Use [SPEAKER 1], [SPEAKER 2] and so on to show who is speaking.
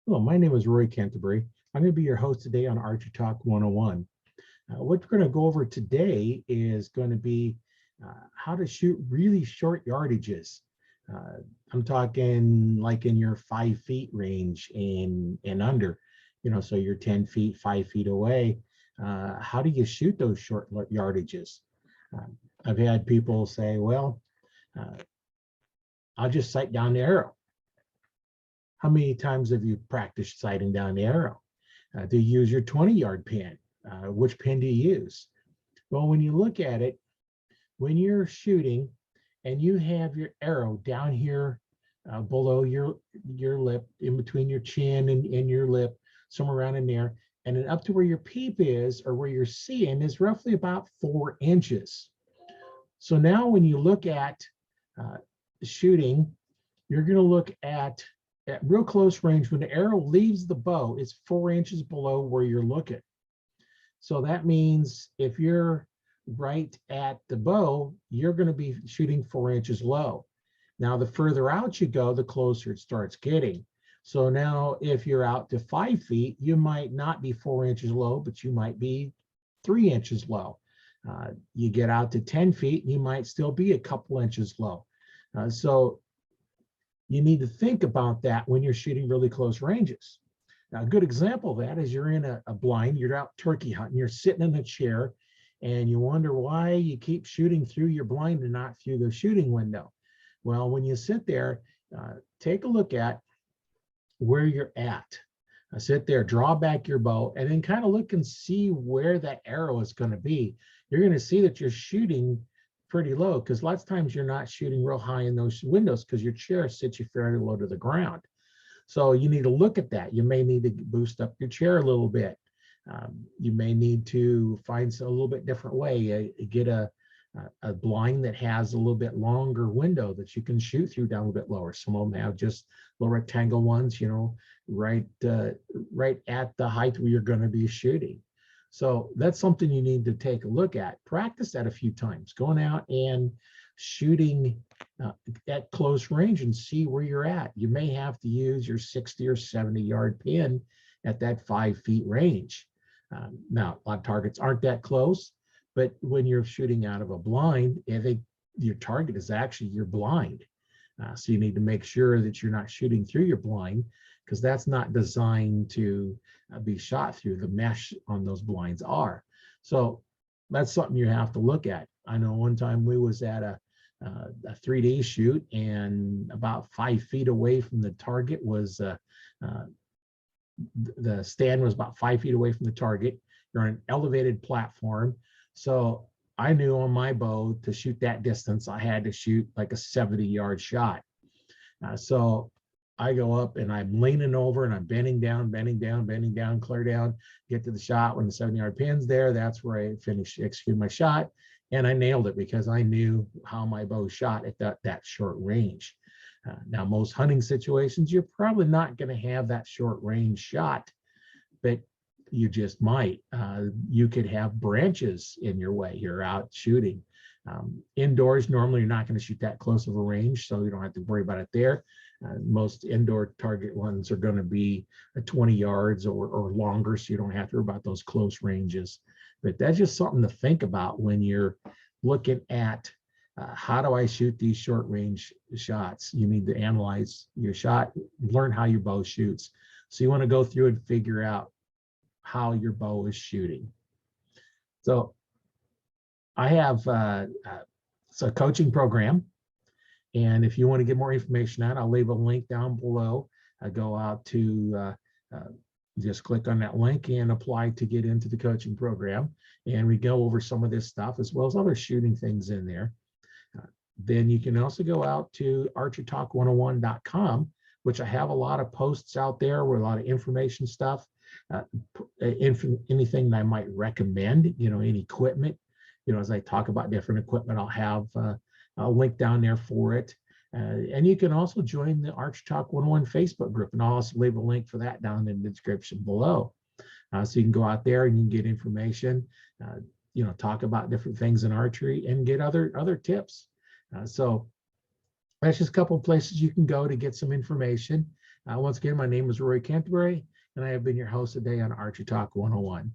[SPEAKER 1] Hello, my name is Roy Canterbury. I'm going to be your host today on Archery Talk 101. What we're going to go over today is going to be how to shoot really short yardages. Uh, I'm talking like in your 5 feet range and under, so you're 10 feet, 5 feet away. How do you shoot those short yardages? Uh, I've had people say, well, uh, I'll just sight down the arrow. How many times have you practiced sighting down the arrow? Do you use your 20-yard pin? Which pin do you use? Well, when you look at it, when you're shooting and you have your arrow down here below your lip, in between your chin and your lip, somewhere around in there, and then up to where your peep is or where you're seeing is roughly about 4 inches. So now when you look at shooting, you're going to look at real close range. When the arrow leaves the bow, it's 4 inches below where you're looking. So that means if you're right at the bow, you're going to be shooting 4 inches low. Now, the further out you go, the closer it starts getting. So now if you're out to 5 feet, you might not be 4 inches low, but you might be 3 inches low. You get out to 10 feet, you might still be a couple inches low. So you need to think about that when you're shooting really close ranges. Now, a good example of that is you're in a blind, you're out turkey hunting, you're sitting in a chair, and you wonder why you keep shooting through your blind and not through the shooting window. Well, when you sit there, take a look at where you're at. Sit there, draw back your bow, and then kind of look and see where that arrow is going to be. You're going to see that you're shooting pretty low, because lots of times you're not shooting real high in those windows because your chair sits you fairly low to the ground. So you need to look at that. You may need to boost up your chair a little bit. You may need to find a little bit different way. Get a blind that has a little bit longer window that you can shoot through down a little bit lower. Some of them have just little rectangle ones, right at the height where you're going to be shooting. So that's something you need to take a look at. Practice that a few times, going out and shooting at close range and see where you're at. You may have to use your 60 or 70-yard pin at that 5 feet range. Now, a lot of targets aren't that close, but when you're shooting out of a blind, your target is actually your blind. So you need to make sure that you're not shooting through your blind, because that's not designed to be shot through. The mesh on those blinds are. So that's something you have to look at. I know one time we was at a 3D shoot, and about 5 feet away from the target was the stand was about 5 feet away from the target. You're on an elevated platform. So I knew on my bow to shoot that distance, I had to shoot like a 70-yard shot. So I go up and I'm leaning over and I'm bending down, clear down, get to the shot. When the 70-yard pin's there, that's where I execute my shot. And I nailed it because I knew how my bow shot at that short range. Now, most hunting situations, you're probably not going to have that short range shot, but you just might. You could have branches in your way. You're out shooting. Indoors, normally you're not going to shoot that close of a range, so you don't have to worry about it there. Most indoor target ones are going to be 20 yards or longer, so you don't have to worry about those close ranges. But that's just something to think about when you're looking at how do I shoot these short range shots. You need to analyze your shot, learn how your bow shoots. So you want to go through and figure out how your bow is shooting. So I have a coaching program, and if you want to get more information on it, I'll leave a link down below. I go out to just click on that link and apply to get into the coaching program, and we go over some of this stuff as well as other shooting things in there. Then you can also go out to archerytalk101.com, which I have a lot of posts out there with a lot of information stuff, anything that I might recommend, any equipment. As I talk about different equipment, I'll have a link down there for it. And you can also join the Archery Talk 101 Facebook group, and I'll also leave a link for that down in the description below. So you can go out there and you can get information, talk about different things in archery and get other tips. So That's just a couple of places you can go to get some information. Once again, my name is Roy Canterbury, and I have been your host today on Archery Talk 101.